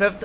5th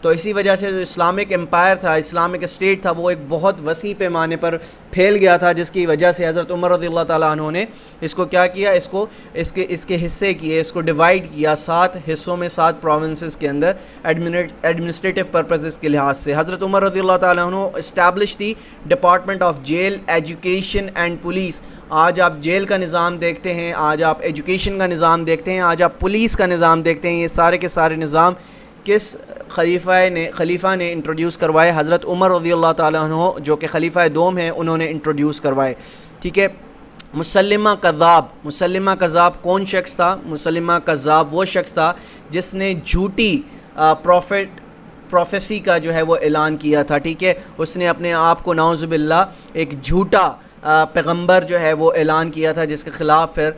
تو اسی وجہ سے جو اسلامک امپائر تھا، اسلامک اسٹیٹ تھا، وہ ایک بہت وسیع پیمانے پر پھیل گیا تھا، جس کی وجہ سے حضرت عمر رضی اللہ تعالیٰ عنہ نے اس کو کیا کیا، اس کے حصے کیے، اس کو ڈیوائیڈ کیا 7 حصوں میں، 7 پروونسز کے اندر ایڈمنسٹریٹو پرپزز کے لحاظ سے۔ حضرت عمر رضی اللہ تعالیٰ عنہ establish the department of jail, education and police. آج آپ جیل کا نظام دیکھتے ہیں، آج آپ ایجوکیشن کا نظام دیکھتے ہیں، آج آپ پولیس کا نظام دیکھتے ہیں، یہ سارے کے سارے نظام کس خلیفہ نے انٹروڈیوس کروائے؟ حضرت عمر رضی اللہ تعالیٰ عنہ جو کہ خلیفہ دوم ہیں، انہوں نے انٹروڈیوس کروائے، ٹھیک ہے۔ مسلمہ کذاب کون شخص تھا؟ مسلمہ کذاب وہ شخص تھا جس نے جھوٹی پروفیسی کا جو ہے وہ اعلان کیا تھا، ٹھیک ہے۔ اس نے اپنے آپ کو نعوذ باللہ ایک جھوٹا پیغمبر جو ہے وہ اعلان کیا تھا، جس کے خلاف پھر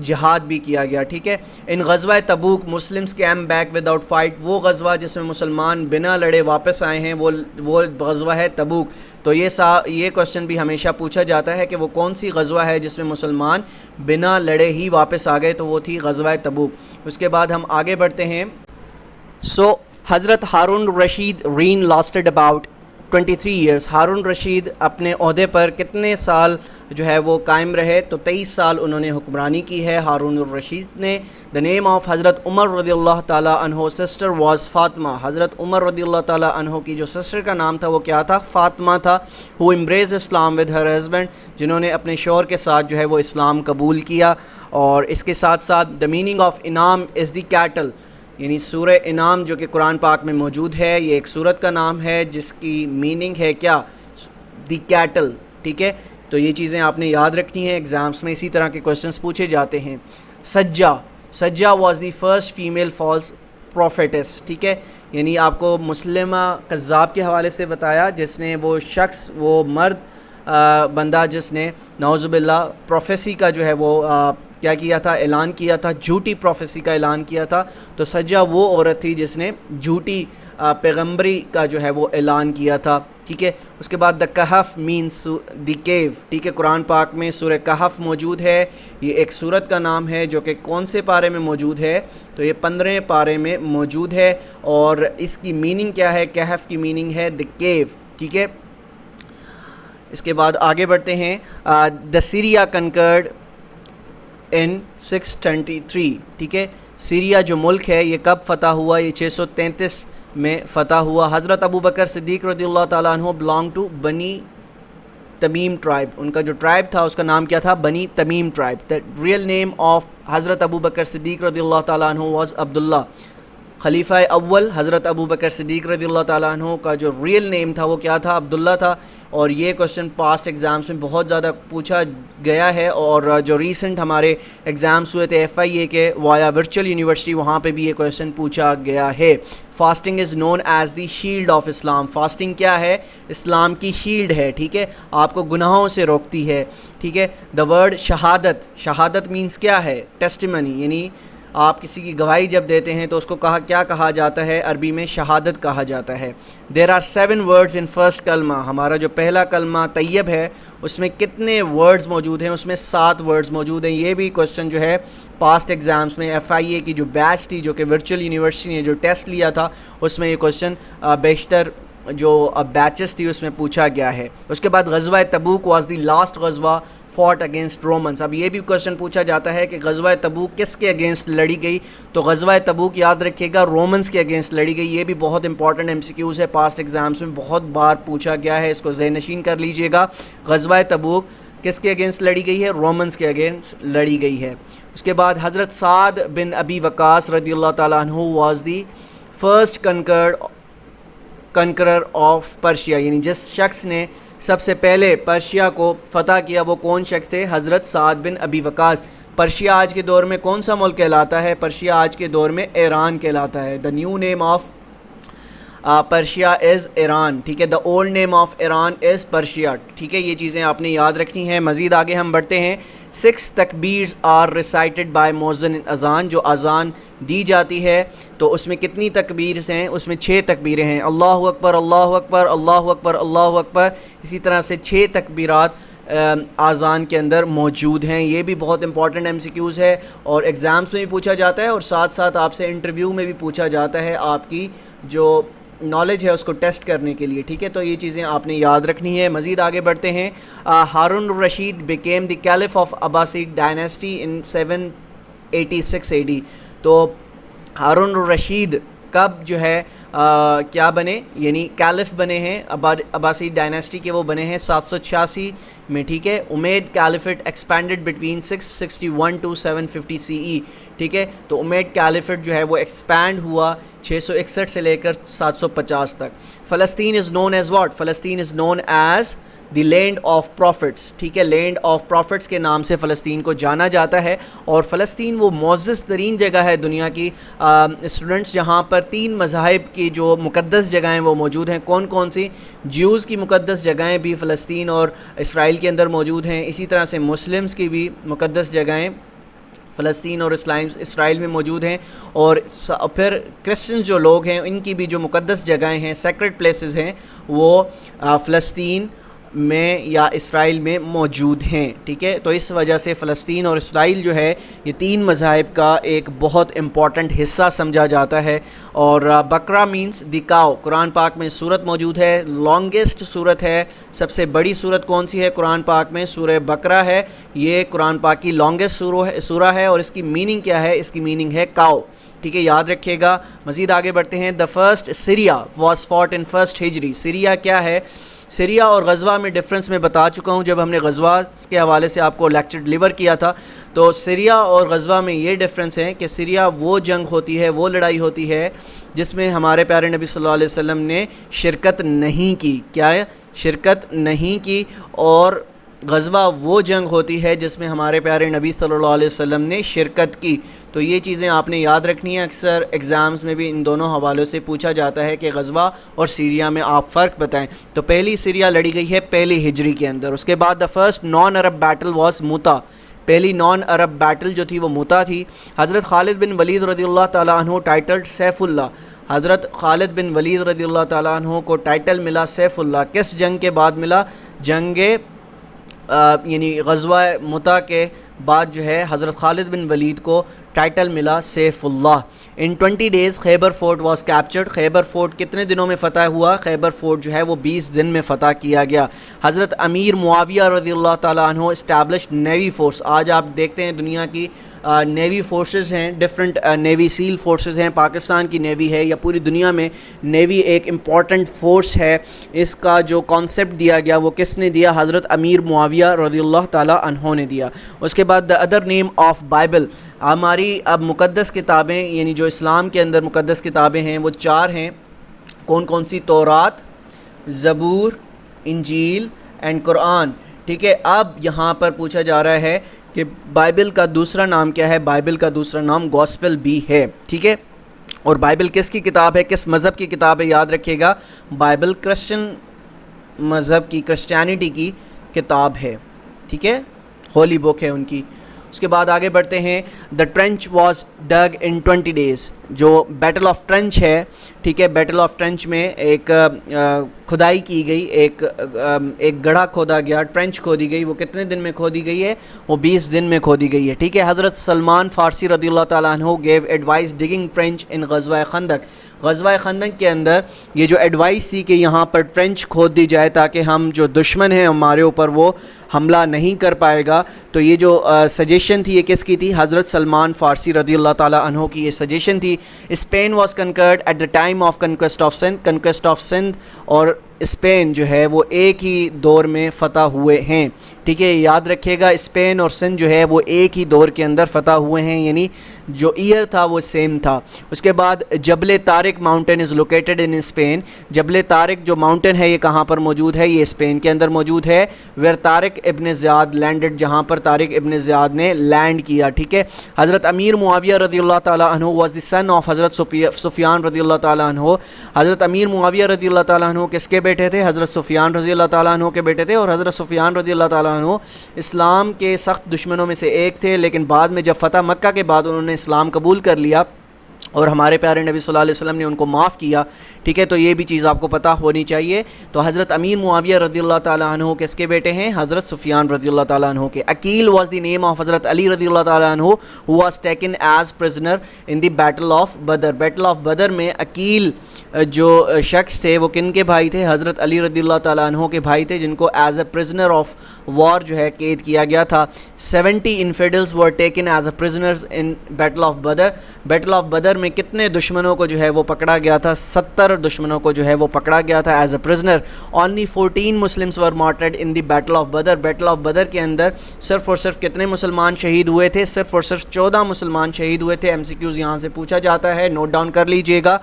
جہاد بھی کیا گیا، ٹھیک ہے۔ ان غزوہ Tabuk Muslims came back without fight, وہ غزوہ جس میں مسلمان بنا لڑے واپس آئے ہیں، وہ غزوہ ہے تبوک۔ تو یہ کوشچن بھی ہمیشہ پوچھا جاتا ہے کہ وہ کون سی غزوہ ہے جس میں مسلمان بنا لڑے ہی واپس آ گئے، تو وہ تھی غزوہ تبوک۔ اس کے بعد ہم آگے بڑھتے ہیں۔ حضرت Harun Rashid reign lasted about 23 years. Harun Rashid اپنے عہدے پر کتنے سال جو ہے وہ قائم رہے؟ تو 23 سال انہوں نے حکمرانی کی ہے ہارون الرشید نے۔ دا نیم آف حضرت عمر رضی اللہ تعالیٰ عنہ سسٹر واز فاطمہ۔ حضرت عمر رضی اللہ تعالیٰ عنہ کی جو سسٹر کا نام تھا وہ کیا تھا؟ فاطمہ تھا۔ ہو امبریز اسلام ود ہر ہسبینڈ، جنہوں نے اپنے شوہر کے ساتھ جو ہے وہ اسلام قبول کیا۔ اور اس کے ساتھ ساتھ دا میننگ آف انعام از دی کیٹل، یعنی سورہ انعام جو کہ قرآن پاک میں موجود ہے، یہ ایک سورت کا نام ہے جس کی میننگ ہے کیا؟ دی کیٹل، ٹھیک ہے۔ تو یہ چیزیں آپ نے یاد رکھنی ہیں، ایگزامس میں اسی طرح کے کوشچنس پوچھے جاتے ہیں۔ Sajah was the first female false prophets, ٹھیک ہے، یعنی آپ کو مسلمہ کذاب کے حوالے سے بتایا، جس نے وہ شخص، وہ مرد بندہ جس نے نعوذ باللہ پروفیسی کا جو ہے وہ کیا کیا تھا؟ اعلان کیا تھا، جھوٹی پروفیسی کا اعلان کیا تھا۔ تو سجا وہ عورت تھی جس نے جھوٹی پیغمبری کا جو ہے وہ اعلان کیا تھا، ٹھیک ہے۔ اس کے بعد دا کہف مینس دی کیو، ٹھیک ہے، قرآن پاک میں سورہ کہف موجود ہے، یہ ایک سورت کا نام ہے جو کہ کون سے پارے میں موجود ہے؟ تو یہ 15 پارے میں موجود ہے، اور اس کی میننگ کیا ہے؟ کہف کی میننگ ہے دی کیو، ٹھیک ہے۔ اس کے بعد آگے بڑھتے ہیں۔ دا سیریا کنکرڈ ان 623، ٹھیک ہے، سیریا جو ملک ہے یہ کب فتح ہوا؟ یہ 633 میں فتح ہوا۔ حضرت ابو بکر صدیق رضی اللہ تعالیٰ عنہ بلانگ ٹو بنی تمیم ٹرائب، ان کا جو ٹرائب تھا اس کا نام کیا تھا؟ Bani Tamim tribe. The real name of حضرت ابو بکر صدیق رضی اللہ تعالیٰ عنہ واز عبداللہ۔ خلیفہ اول حضرت ابو بکر صدیق رضی اللہ تعالیٰ عنہ کا جو ریئل نیم تھا وہ کیا تھا؟ عبداللہ تھا۔ اور یہ کوشچن پاسٹ ایگزامس میں بہت زیادہ پوچھا گیا ہے، اور جو ریسنٹ ہمارے ایگزامس ہوئے تھے FIA کے وایا ورچوئل یونیورسٹی، وہاں پہ بھی یہ کوشچن پوچھا گیا ہے۔ Fasting is known as the shield of Islam. Fasting کیا ہے؟ اسلام کی شیلڈ ہے، ٹھیک ہے، آپ کو گناہوں سے روکتی ہے، ٹھیک ہے۔ دا ورڈ شہادت مینس کیا ہے؟ ٹیسٹیمنی، یعنی آپ کسی کی گواہی جب دیتے ہیں تو اس کو کیا کہا جاتا ہے؟ عربی میں شہادت کہا جاتا ہے۔ There are 7 words in first kalma, ہمارا جو پہلا کلمہ طیب ہے اس میں کتنے ورڈز موجود ہیں؟ اس میں 7 words موجود ہیں۔ یہ بھی کوشچن جو ہے پاسٹ ایگزامس میں FIA کی جو بیچ تھی، جو کہ ورچوئل یونیورسٹی نے جو ٹیسٹ لیا تھا، اس میں یہ کوشچن بیشتر جو بیچز تھی اس میں پوچھا گیا ہے۔ اس کے بعد غزوہ تبوک واز دی لاسٹ غزوہ فوٹ اگینسٹ رومنس۔ اب یہ بھی کوشچن پوچھا جاتا ہے کہ غزوہ تبوک کس کے اگینسٹ لڑی گئی؟ تو غزوہ تبوک یاد رکھیے گا رومنس کے اگینسٹ لڑی گئی۔ یہ بھی بہت امپورٹنٹ MCQs ہے، پاسٹ ایگزامس میں بہت بار پوچھا گیا ہے، اس کو ذہن نشین کر لیجئے گا۔ غزوہ تبوک کس کے اگینسٹ لڑی گئی ہے؟ رومنس کے اگینسٹ لڑی گئی ہے۔ اس کے بعد حضرت سعد بن ابی وقاص رضی اللہ تعالیٰ عنہ was the first conqueror of Persia, یعنی جس شخص نے سب سے پہلے پرشیا کو فتح کیا وہ کون شخص تھے؟ حضرت سعد بن ابی وقاص۔ پرشیا آج کے دور میں کون سا ملک کہلاتا ہے؟ پرشیا آج کے دور میں ایران کہلاتا ہے۔ The new name of Persia is Iran, ٹھیک ہے، the old name of Iran is Persia, ٹھیک ہے، یہ چیزیں آپ نے یاد رکھنی ہیں۔ مزید آگے ہم بڑھتے ہیں۔ 6 تکبیرز آر ریسائٹڈ بائی مؤذن ان اذان، جو اذان دی جاتی ہے تو اس میں کتنی تکبیرز ہیں؟ اس میں 6 تکبیریں ہیں، اللہ اکبر اللہ اکبر اللہ اکبر اللہ اکبر، اسی طرح سے 6 تکبیرات اذان کے اندر موجود ہیں۔ یہ بھی بہت امپورٹنٹ MCQs ہے، اور ایگزامس میں بھی پوچھا جاتا ہے، اور ساتھ ساتھ آپ سے انٹرویو میں بھی پوچھا جاتا ہے آپ کی جو نالج ہے اس کو ٹیسٹ کرنے کے لیے. ٹھیک ہے, تو یہ چیزیں آپ نے یاد رکھنی ہے. مزید آگے بڑھتے ہیں. Harun al Rashid became the caliph of Abbasid dynasty in 786 AD. تو ہارون الرشید کب جو ہے کیا بنے, یعنی کیلف بنے ہیں عباسیڈ ڈائنیسٹی کے, وہ بنے ہیں 786 میں. ٹھیک ہے, امید کیلیفٹ ایکسپینڈڈ بٹوین 661 to 750 CE. ٹھیک ہے, تو امید کیلیفٹ جو ہے وہ ایکسپینڈ ہوا 661 سے لے کر 750 تک. فلسطین is known as what, Palestine is known as the land of prophets. ٹھیک ہے, لینڈ آف پروفٹس کے نام سے فلسطین کو جانا جاتا ہے. اور فلسطین وہ معزز ترین جگہ ہے دنیا کی اسٹوڈنٹس جہاں پر 3 مذاہب کی جو مقدس جگہیں وہ موجود ہیں. کون کون سی؟ جیوز کی مقدس جگہیں بھی فلسطین اور اسرائیل کے اندر موجود ہیں. اسی طرح سے مسلمز کی بھی مقدس جگہیں فلسطین اور اسرائیل میں موجود ہیں. اور پھر کرسچن جو لوگ ہیں ان کی بھی جو مقدس جگہیں ہیں, سیکرڈ پلیسز ہیں, وہ فلسطین میں یا اسرائیل میں موجود ہیں. ٹھیک ہے, تو اس وجہ سے فلسطین اور اسرائیل جو ہے یہ 3 مذاہب کا ایک بہت امپورٹنٹ حصہ سمجھا جاتا ہے. اور بکرا مینس دی کاؤ. قرآن پاک میں صورت موجود ہے, لانگسٹ صورت ہے, سب سے بڑی صورت کون سی ہے قرآن پاک میں؟ سورہ بکرا ہے. یہ قرآن پاک کی لانگسٹ سورہ ہے. اور اس کی میننگ کیا ہے؟ اس کی میننگ ہے کاؤ. ٹھیک ہے, یاد رکھیے گا. مزید آگے بڑھتے ہیں. The first sariya was fought in first Hijri. سیریا کیا ہے؟ سیریا اور غزوہ میں ڈفرنس میں بتا چکا ہوں جب ہم نے غزوہ کے حوالے سے آپ کو لیکچر ڈلیور کیا تھا. تو سیریا اور غزوہ میں یہ ڈفرنس ہے کہ سیریا وہ جنگ ہوتی ہے, وہ لڑائی ہوتی ہے جس میں ہمارے پیارے نبی صلی اللہ علیہ وسلم نے شرکت نہیں کی. کیا ہے؟ شرکت نہیں کی. اور غزوہ وہ جنگ ہوتی ہے جس میں ہمارے پیارے نبی صلی اللہ علیہ وسلم نے شرکت کی. تو یہ چیزیں آپ نے یاد رکھنی ہیں. اکثر ایگزامز میں بھی ان دونوں حوالوں سے پوچھا جاتا ہے کہ غزوہ اور سیریا میں آپ فرق بتائیں. تو پہلی سیریا لڑی گئی ہے پہلی ہجری کے اندر. اس کے بعد the first non Arab battle was Mutah. پہلی نان عرب بیٹل جو تھی وہ موتا تھی. حضرت خالد بن ولید رضی اللہ تعالیٰ عنہ ٹائٹلڈ سیف اللہ. حضرت خالد بن ولید رضی اللہ تعالیٰ عنہ کو ٹائٹل ملا سیف اللہ. کس جنگ کے بعد ملا؟ جنگ یعنی غزوہ متا کے بعد جو ہے حضرت خالد بن ولید کو ٹائٹل ملا سیف اللہ. In 20 days Khaybar fort was captured. Khaybar fort کتنے دنوں میں فتح ہوا؟ خیبر فورٹ جو ہے وہ 20 دن میں فتح کیا گیا. حضرت امیر معاویہ رضی اللہ تعالیٰ عنہ اسٹیبلشڈ نیوی فورس. آج آپ دیکھتے ہیں دنیا کی نیوی فورسز ہیں, ڈفرینٹ نیوی سیل فورسز ہیں. پاکستان کی نیوی ہے یا پوری دنیا میں نیوی ایک امپورٹنٹ فورس ہے. اس کا جو کانسیپٹ دیا گیا وہ کس نے دیا؟ حضرت امیر معاویہ رضی اللہ تعالیٰ عنہ نے دیا. اس کے بعد the other name of Bible. ہماری اب مقدس کتابیں یعنی جو اسلام کے اندر مقدس کتابیں ہیں وہ 4 ہیں. کون کون سی؟ تورات, زبور, انجیل اینڈ قرآن. ٹھیک ہے, اب یہاں پر پوچھا جا رہا ہے کہ بائبل کا دوسرا نام کیا ہے؟ بائبل کا دوسرا نام گوسپل بھی ہے. ٹھیک ہے, اور بائبل کس کی کتاب ہے؟ کس مذہب کی کتاب ہے؟ یاد رکھیے گا, بائبل کرسچن مذہب کی, کرسچینٹی کی کتاب ہے. ٹھیک ہے, ہولی بک ہے ان کی. اس کے بعد آگے بڑھتے ہیں. دا ٹرنچ واز ڈگ ان 20 days. جو بیٹل آف ٹرنچ ہے, ٹھیک ہے, بیٹل آف ٹرنچ میں ایک کھدائی کی گئی, ایک گڑھا کھودا گیا, ٹرنچ کھودی گئی. وہ کتنے دن میں کھودی گئی ہے؟ وہ 20 دن میں کھودی گئی ہے. ٹھیک ہے, حضرت سلمان فارسی رضی اللہ تعالیٰ عنہ گیو ایڈوائز ڈگنگ ٹرنچ ان غزوہ خندق. غزوہ خندق کے اندر یہ جو ایڈوائس تھی کہ یہاں پر ٹرنچ کھود دی جائے تاکہ ہم جو دشمن ہیں ہمارے اوپر وہ حملہ نہیں کر پائے گا. تو یہ جو سجیشن تھی یہ کس کی تھی؟ حضرت سلمان فارسی رضی اللہ تعالیٰ عنہ کی یہ سجیشن تھی. Spain was conquered at the time of conquest of Sindh. Conquest of Sindh اور اسپین جو ہے وہ ایک ہی دور میں فتح ہوئے ہیں. ٹھیک ہے, یاد رکھیے گا, اسپین اور سندھ جو ہے وہ ایک ہی دور کے اندر فتح ہوئے ہیں, یعنی جو ایئر تھا وہ سیم تھا. اس کے بعد Jabal Tariq mountain is located in Spain. Jabal Tariq جو ماؤنٹین ہے یہ کہاں پر موجود ہے؟ یہ اسپین کے اندر موجود ہے. ویر طارق ابن زیاد لینڈڈ, جہاں پر طارق ابن زیاد نے لینڈ کیا. ٹھیک ہے, حضرت امیر معاویہ رضی اللہ تعالیٰ عنہ واز دی سن آف حضرت سفیان رضی اللہ تعالیٰ عنہ. حضرت امیر معاویہ رضی اللہ تعالیٰ عنہ کس کے بیٹے تھے؟ حضرت سفیان رضی اللہ تعالیٰ عنہ کے بیٹے تھے. اور حضرت سفیان رضی اللہ تعالیٰ عنہ اسلام کے سخت دشمنوں میں سے ایک تھے, لیکن بعد میں جب فتح مکہ کے بعد انہوں نے اسلام قبول کر لیا اور ہمارے پیارے نبی صلی اللہ علیہ وسلم نے ان کو معاف کیا. ٹھیک ہے, تو یہ بھی چیز آپ کو پتہ ہونی چاہیے. تو حضرت امیر معاویہ رضی اللہ تعالیٰ عنہ کس کے بیٹے ہیں؟ حضرت سفیان رضی اللہ تعالیٰ عنہ کے. Aqeel was the name of Hazrat Ali رضی اللہ تعالیٰ عنہ who was taken as prisoner in the battle of Badr. Battle of Badr میں عقیل جو شخص تھے وہ کن کے بھائی تھے؟ حضرت علی رضی اللہ تعالیٰ عنہ کے بھائی تھے, جن کو as a prisoner of war جو ہے قید کیا گیا تھا. 70 infidels were taken as a prisoners in battle of Badr. Battle of Badr میں کتنے دشمنوں کو جو ہے وہ پکڑا گیا تھا؟ 70 دشمنوں کو جو ہے وہ پکڑا گیا تھا as a prisoner. Only 14 Muslims were martyred in the battle of Badr. Battle of Badr کے اندر صرف اور صرف کتنے مسلمان شہید ہوئے تھے؟ صرف اور صرف 14 مسلمان شہید ہوئے تھے. MCQs یہاں سے پوچھا جاتا ہے, نوٹ ڈاؤن کر لیجئے گا.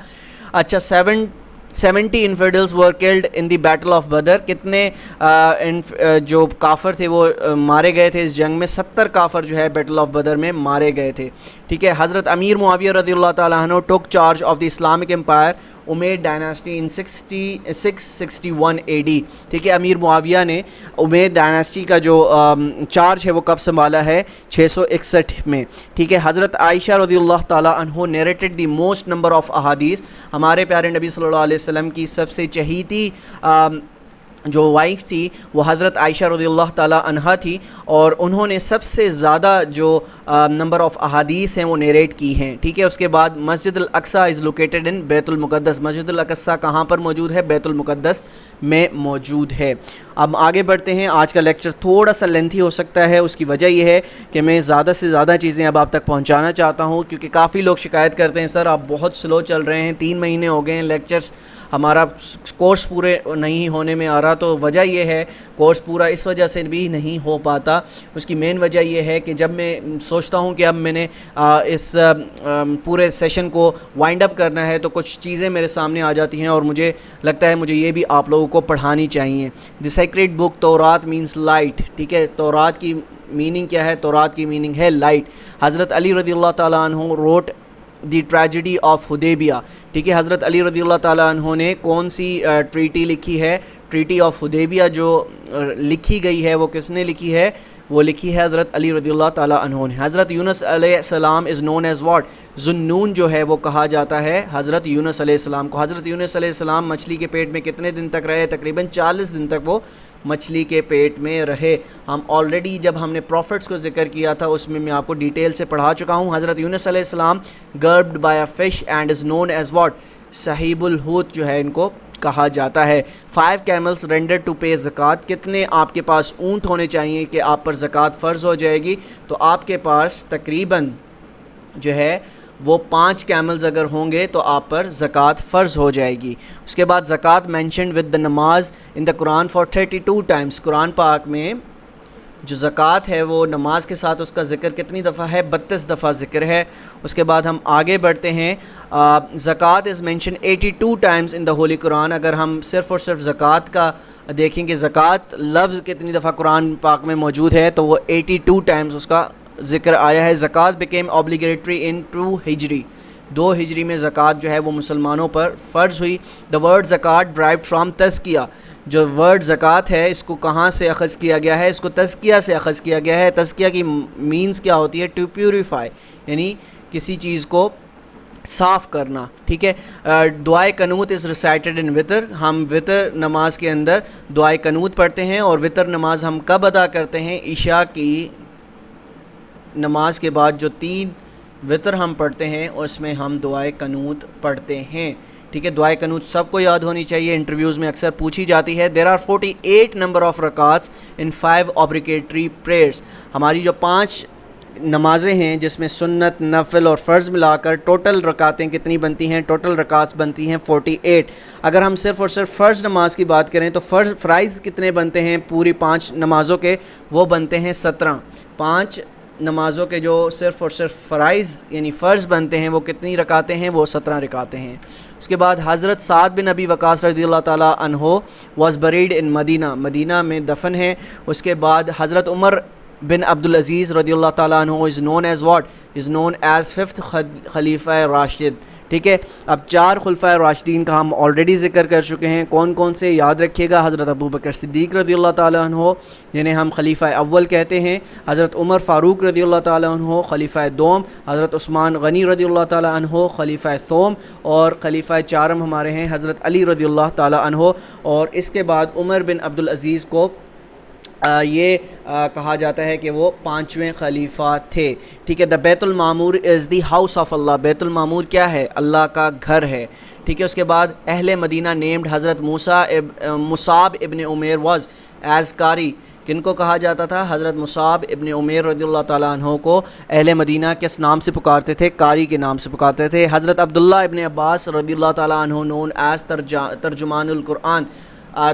اچھا, 70 infidels were killed in the battle of بدر. کتنے جو کافر تھے وہ مارے گئے تھے اس جنگ میں؟ 70 کافر جو ہے بیٹل آف بدر میں مارے گئے تھے. ٹھیک ہے, حضرت امیر معاویہ رضی اللہ تعالیٰ عنہ took charge of the Islamic Empire امید ڈائناسٹی ان 661 AD. ٹھیک ہے, امیر معاویہ نے امید ڈائناسٹی کا جو چارج ہے وہ کب سنبھالا ہے؟ 661 میں. ٹھیک ہے, حضرت عائشہ رضی اللہ تعالیٰ عنہ narrated the most number of احادیث. ہمارے پیارے نبی صلی اللہ علیہ وسلم کی سب سے چہیتی جو وائف تھی وہ حضرت عائشہ رضی اللہ تعالیٰ عنہا تھی, اور انہوں نے سب سے زیادہ جو نمبر آف احادیث ہیں وہ نیریٹ کی ہیں. ٹھیک ہے, اس کے بعد مسجد الاقصیٰ از لوکیٹڈ ان بیت المقدس. مسجد الاقصیٰ کہاں پر موجود ہے؟ بیت المقدس میں موجود ہے. اب آگے بڑھتے ہیں. آج کا لیکچر تھوڑا سا لینتھی ہو سکتا ہے, اس کی وجہ یہ ہے کہ میں زیادہ سے زیادہ چیزیں اب آپ تک پہنچانا چاہتا ہوں, کیونکہ کافی لوگ شکایت کرتے ہیں سر آپ بہت سلو چل رہے ہیں, 3 مہینے ہو گئے ہیں لیکچرز ہمارا کورس پورے نہیں ہونے میں آ رہا. تو وجہ یہ ہے, کورس پورا اس وجہ سے بھی نہیں ہو پاتا. اس کی مین وجہ یہ ہے کہ جب میں سوچتا ہوں کہ اب میں نے اس پورے سیشن کو وائنڈ اپ کرنا ہے تو کچھ چیزیں میرے سامنے آ جاتی ہیں, اور مجھے لگتا ہے مجھے یہ بھی آپ لوگوں کو پڑھانی چاہیے. دی سیکریٹ بک تورات مینس لائٹ. ٹھیک ہے, تورات کی میننگ کیا ہے؟ تورات کی میننگ ہے لائٹ. حضرت علی رضی اللہ تعالیٰ عنہ روٹ دی ٹریجڈی آف حدیبیہ. ٹھیک ہے, حضرت علی رضی اللہ تعالیٰ عنہ نے کون سی ٹریٹی لکھی ہے؟ ٹریٹی آف حدیبیہ جو لکھی گئی ہے وہ کس نے لکھی ہے؟ وہ لکھی ہے حضرت علی رضی اللہ تعالیٰ عنہ نے. حضرت یونس علیہ السلام از نون ایز واٹ؟ ذوالنون جو ہے وہ کہا جاتا ہے حضرت یونس علیہ السلام کو. حضرت یونس علیہ السلام مچھلی کے پیٹ میں کتنے دن تک رہے؟ تقریباً 40 دن تک وہ مچھلی کے پیٹ میں رہے. ہم آلریڈی جب ہم نے پروفٹس کو ذکر کیا تھا اس میں آپ کو ڈیٹیل سے پڑھا چکا ہوں. حضرت یونس علیہ السلام grabbed by a fish and is known as what? صحیب الحوت جو ہے ان کو کہا جاتا ہے. 5 camels rendered to pay زکوٰۃ. کتنے آپ کے پاس اونٹ ہونے چاہیے کہ آپ پر زکوٰۃ فرض ہو جائے گی؟ تو آپ کے پاس تقریباً جو ہے وہ 5 camels اگر ہوں گے تو آپ پر زکوٰۃ فرض ہو جائے گی. اس کے بعد زکوٰۃ مینشنڈ ود دا نماز ان دا قرآن فار 32 times. قرآن پاک میں جو زکوٰۃ ہے وہ نماز کے ساتھ اس کا ذکر کتنی دفعہ ہے؟ 32 دفعہ ذکر ہے. اس کے بعد ہم آگے بڑھتے ہیں. زکوٰۃ از مینشن 82 times ان دا ہولی قرآن. اگر ہم صرف اور صرف زکوٰۃ کا دیکھیں کہ زکوٰۃ لفظ کتنی دفعہ قرآن پاک میں موجود ہے تو وہ 82 times اس کا ذکر آیا ہے. زکوٰۃ became obligatory in 2 ہجری. 2 ہجری میں زکوٰۃ جو ہے وہ مسلمانوں پر فرض ہوئی. دا ورڈ زکوٰۃ derived from تزکیہ. جو ورڈ زکوٰۃ ہے اس کو کہاں سے اخذ کیا گیا ہے؟ اس کو تزکیہ سے اخذ کیا گیا ہے. تزکیہ کی مینز کیا ہوتی ہے؟ ٹو پیوریفائی, یعنی کسی چیز کو صاف کرنا. ٹھیک ہے, دعائے قنوت از ریسائٹڈ ان وطر. ہم وطر نماز کے اندر دعائے قنوت پڑھتے ہیں, اور وطر نماز ہم کب ادا کرتے ہیں؟ عشاء کی نماز کے بعد جو 3 وطر ہم پڑھتے ہیں اس میں ہم دعائے قنوت پڑھتے ہیں. ٹھیک ہے, دعائے قنوت سب کو یاد ہونی چاہیے, انٹرویوز میں اکثر پوچھی جاتی ہے. دیر آر 48 نمبر آف رکعاتس ان 5 obligatory prayers. ہماری جو 5 نمازیں ہیں جس میں سنت, نفل اور فرض ملا کر ٹوٹل رکعتیں کتنی بنتی ہیں؟ ٹوٹل رکعات بنتی ہیں 48. اگر ہم صرف اور صرف فرض نماز کی بات کریں تو فرائض کتنے بنتے ہیں پوری 5 نمازوں کے؟ وہ بنتے ہیں 17. 5 نمازوں کے جو صرف اور صرف فرائض یعنی فرض بنتے ہیں وہ کتنی رکعتیں ہیں؟ وہ 17 رکعتیں ہیں. اس کے بعد حضرت سعد بن ابی وقاص رضی اللہ تعالیٰ عنہ واز بریڈ ان مدینہ. مدینہ میں دفن ہے. اس کے بعد حضرت عمر بن عبدالعزیز رضی اللہ تعالیٰ عنہ is known as what? Is known as fifth خلیفہ راشد. ٹھیک ہے. اب 4 خلفۂ راشدین کا ہم آلریڈی ذکر کر چکے ہیں. کون کون سے؟ یاد رکھیے گا. حضرت ابوبکر صدیق رضی اللہ تعالیٰ عنہ جنہیں ہم خلیفہ اول کہتے ہیں, حضرت عمر فاروق رضی اللہ تعالیٰ عنہ خلیفہ دوم, حضرت عثمان غنی رضی اللہ تعالیٰ عنہ خلیفہ ثوم, اور خلیفہ چارم ہمارے ہیں حضرت علی رضی اللہ تعالیٰ عنہ. اور اس کے بعد عمر بن عبدالعزیز کو یہ کہا جاتا ہے کہ وہ 5ویں خلیفہ تھے. ٹھیک ہے. دا بیت المعمور از دی ہاؤس آف اللہ. بیت المعمور کیا ہے؟ اللہ کا گھر ہے. ٹھیک ہے. اس کے بعد اہل مدینہ نیمڈ حضرت مصعب ابن عمیر واز ایز قاری. کن کو کہا جاتا تھا؟ حضرت مصعب ابن عمیر رضی اللہ تعالیٰ عنہ کو اہل مدینہ کس نام سے پکارتے تھے؟ قاری کے نام سے پکارتے تھے. حضرت عبداللہ ابن عباس رضی اللہ تعالیٰ عنہ نون ایز ترجمان القرآن.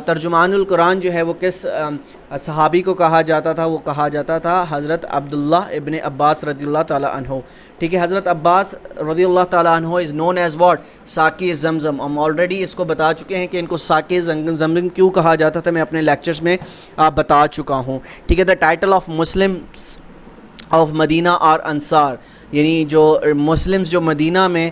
ترجمان القرآن جو ہے وہ کس صحابی کو کہا جاتا تھا؟ وہ کہا جاتا تھا حضرت عبداللہ ابن عباس رضی اللہ تعالیٰ عنہ. ٹھیک ہے. حضرت عباس رضی اللہ تعالیٰ عنہ از نون ایز واٹ؟ ساقی زمزم. ہم آلریڈی اس کو بتا چکے ہیں کہ ان کو ساقی زمزم کیوں کہا جاتا تھا, میں اپنے لیکچرز میں بتا چکا ہوں. ٹھیک ہے. The title of Muslim of Medina are Ansar, یعنی جو مسلمز جو مدینہ میں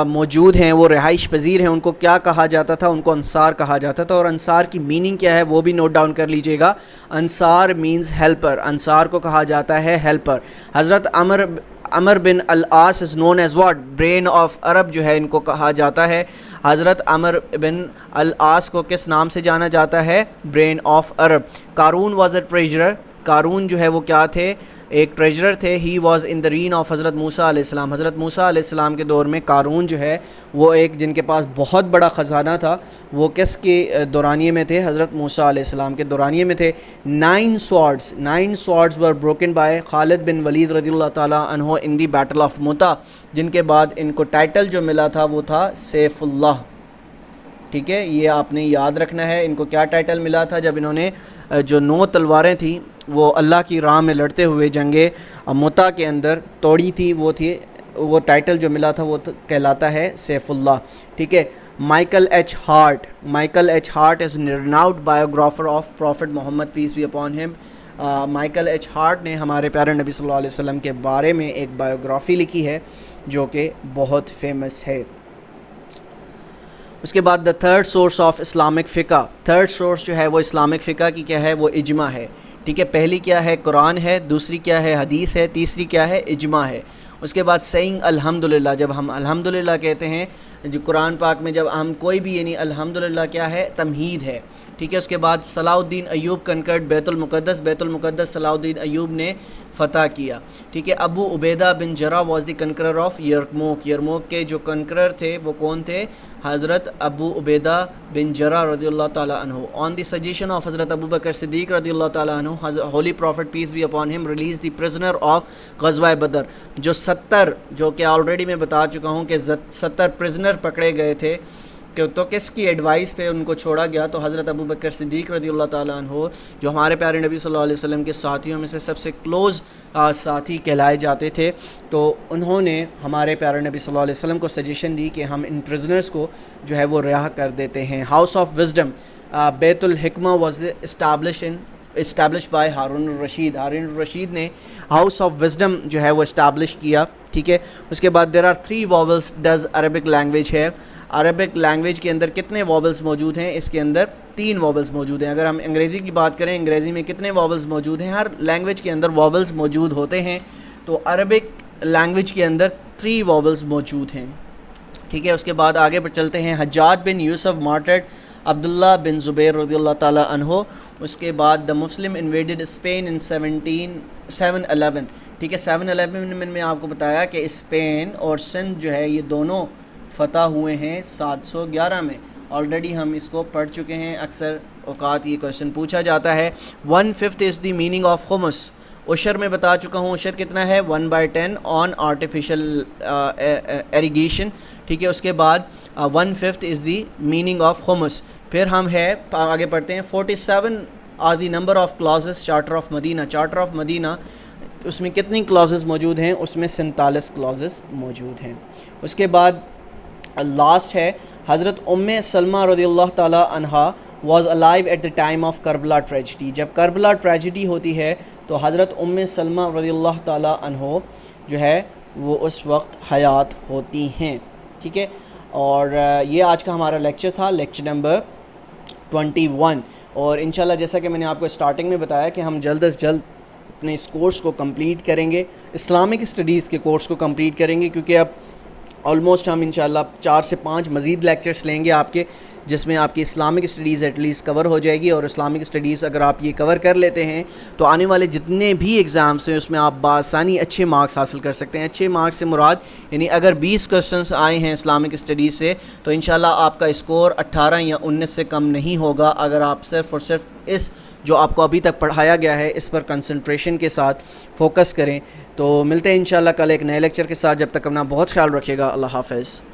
موجود ہیں وہ رہائش پذیر ہیں, ان کو کیا کہا جاتا تھا؟ ان کو انصار کہا جاتا تھا. اور انصار کی میننگ کیا ہے وہ بھی نوٹ ڈاؤن کر لیجئے گا. انصار مینز ہیلپر. انصار کو کہا جاتا ہے ہیلپر. حضرت Umar bin al As is known as what? Brain of Arab جو ہے ان کو کہا جاتا ہے. حضرت عمر بن العاص کو کس نام سے جانا جاتا ہے؟ Brain of Arab. Qarun was a treasurer. Qarun جو ہے وہ کیا تھے؟ ایک ٹریجرر تھے. He was in the rain of حضرت موسیٰ علیہ السلام. حضرت موسیٰ علیہ السلام کے دور میں قارون جو ہے وہ ایک جن کے پاس بہت بڑا خزانہ تھا, وہ کس کے دورانیے میں تھے؟ حضرت موسیٰ علیہ السلام کے دورانیے میں تھے. 9 swords were broken by خالد بن ولید رضی اللہ تعالیٰ عنہ ان دی بیٹل آف موتا, جن کے بعد ان کو ٹائٹل جو ملا تھا وہ تھا سیف اللہ. ٹھیک ہے. یہ آپ نے یاد رکھنا ہے. ان کو کیا ٹائٹل ملا تھا جب انہوں نے جو 9 تلواریں تھیں وہ اللہ کی راہ میں لڑتے ہوئے جنگ موتا کے اندر توڑی تھی؟ وہ ٹائٹل جو ملا تھا وہ کہلاتا ہے سیف اللہ. ٹھیک ہے. Michael H Hart is renowned biographer of prophet Muhammad peace be upon him. Michael H Hart نے ہمارے پیارے نبی صلی اللہ علیہ وسلم کے بارے میں ایک بایوگرافی لکھی ہے جو کہ بہت فیمس ہے. اس کے بعد the third source of Islamic فقہ. تھرڈ سورس جو ہے وہ اسلامک فقہ کی کیا ہے؟ وہ اجماع ہے. ٹھیک ہے. پہلی کیا ہے؟ قرآن ہے. دوسری کیا ہے؟ حدیث ہے. تیسری کیا ہے؟ اجماع ہے. اس کے بعد سینگ الحمدللہ. جب ہم الحمدللہ کہتے ہیں جو قرآن پاک میں جب ہم کوئی بھی یعنی الحمدللہ کیا ہے؟ تمہید ہے. ٹھیک ہے. اس کے بعد صلاح الدین ایوب کنکرڈ بیت المقدس صلاح الدین ایوب نے فتح کیا. ٹھیک ہے. ابو عبیدہ بن جرح واز دی کنکرر آف یرموک کے جو کنکرر تھے وہ کون تھے؟ حضرت ابو عبیدہ بن جرح رضی اللہ تعالیٰ عنہ. آن دی سجیشن آف حضرت ابو بکر صدیق رضی اللہ تعالیٰ عنہ, holy prophet peace be upon him release the prisoner of ghazwa Badr. جو 70 جو کہ آلریڈی میں بتا چکا ہوں کہ 70 پرزنر پکڑے گئے تھے, تو کس کی ایڈوائس پہ ان کو چھوڑا گیا؟ تو حضرت ابو بکر صدیق رضی اللہ تعالیٰ عنہ جو ہمارے پیارے نبی صلی اللہ علیہ وسلم کے ساتھیوں میں سے سب سے کلوز ساتھی کہلائے جاتے تھے, تو انہوں نے ہمارے پیارے نبی صلی اللہ علیہ وسلم کو سجیشن دی کہ ہم ان پرزنرز کو جو ہے وہ رہا کر دیتے ہیں. ہاؤس آف وزڈم بیت الحکمہ واز اسٹیبلش بائی ہارون الرشید نے ہاؤس آف وزڈم جو ہے وہ اسٹیبلش کیا. ٹھیک ہے. اس کے بعد دیر آر 3 واولز ڈز عربک لینگویج ہے. عربک لینگویج کے اندر کتنے واولز موجود ہیں؟ اس کے اندر 3 واولز موجود ہیں. اگر ہم انگریزی کی بات کریں, انگریزی میں کتنے واولز موجود ہیں؟ ہر لینگویج کے اندر واولز موجود ہوتے ہیں, تو عربک لینگویج کے اندر 3 واولز موجود ہیں. ٹھیک ہے. اس کے بعد آگے پر چلتے ہیں. حجاج بن یوسف مارٹرڈ عبداللہ بن زبیر رضی اللہ تعالیٰ عنہ. اس کے بعد دا مسلم انویڈڈ اسپین ان 711. ٹھیک ہے. 711 میں آپ کو بتایا کہ اسپین اور سندھ جو ہے یہ دونوں فتح ہوئے ہیں 711 میں. آلریڈی ہم اس کو پڑھ چکے ہیں. اکثر اوقات یہ کویشچن پوچھا جاتا ہے. 1/5 از دی میننگ آف خمس. عشر میں بتا چکا ہوں. عشر کتنا ہے؟ 1/10 آن آرٹیفیشل ایریگیشن. ٹھیک ہے. اس کے بعد 1/5 از دی میننگ آف خمس. پھر ہم ہے آگے پڑھتے ہیں. 47 are the number of clauses charter of Medina. Charter of Medina اس میں کتنی کلازز موجود ہیں؟ اس میں 47 کلازز موجود ہیں. اس کے بعد لاسٹ ہے حضرت سلمہ رضی اللہ تعالیٰ عنہا was alive at the time of Karbala tragedy. جب کربلا ٹریجڈی ہوتی ہے تو حضرت ام سلمہ رضی اللہ تعالیٰ عنہ جو ہے وہ اس وقت حیات ہوتی ہیں. ٹھیک ہے, اور یہ آج کا ہمارا لیکچر تھا, لیکچر نمبر 21. اور انشاءاللہ جیسا کہ میں نے آپ کو اسٹارٹنگ میں بتایا کہ ہم جلد از جلد اپنے اس کورس کو کمپلیٹ کریں گے, اسلامک اسٹڈیز کے کورس کو کمپلیٹ کریں گے, کیونکہ اب آلموسٹ ہم انشاءاللہ 4 سے 5 مزید لیکچرز لیں گے آپ کے, جس میں آپ کی اسلامک اسٹڈیز ایٹ لیسٹ کور ہو جائے گی. اور اسلامک اسٹڈیز اگر آپ یہ کور کر لیتے ہیں تو آنے والے جتنے بھی ایگزامس ہیں اس میں آپ بآسانی اچھے مارکس حاصل کر سکتے ہیں. اچھے مارکس سے مراد یعنی اگر 20 کوسچنس آئے ہیں اسلامک اسٹڈیز سے تو انشاءاللہ آپ کا اسکور 18 یا 19 سے کم نہیں ہوگا, اگر آپ صرف اور صرف اس جو آپ کو ابھی تک پڑھایا گیا ہے اس پر کنسنٹریشن کے ساتھ فوکس کریں. تو ملتے ہیں انشاءاللہ کل ایک نئے لیکچر کے ساتھ, جب تک اپنا بہت خیال رکھیے گا. اللہ حافظ.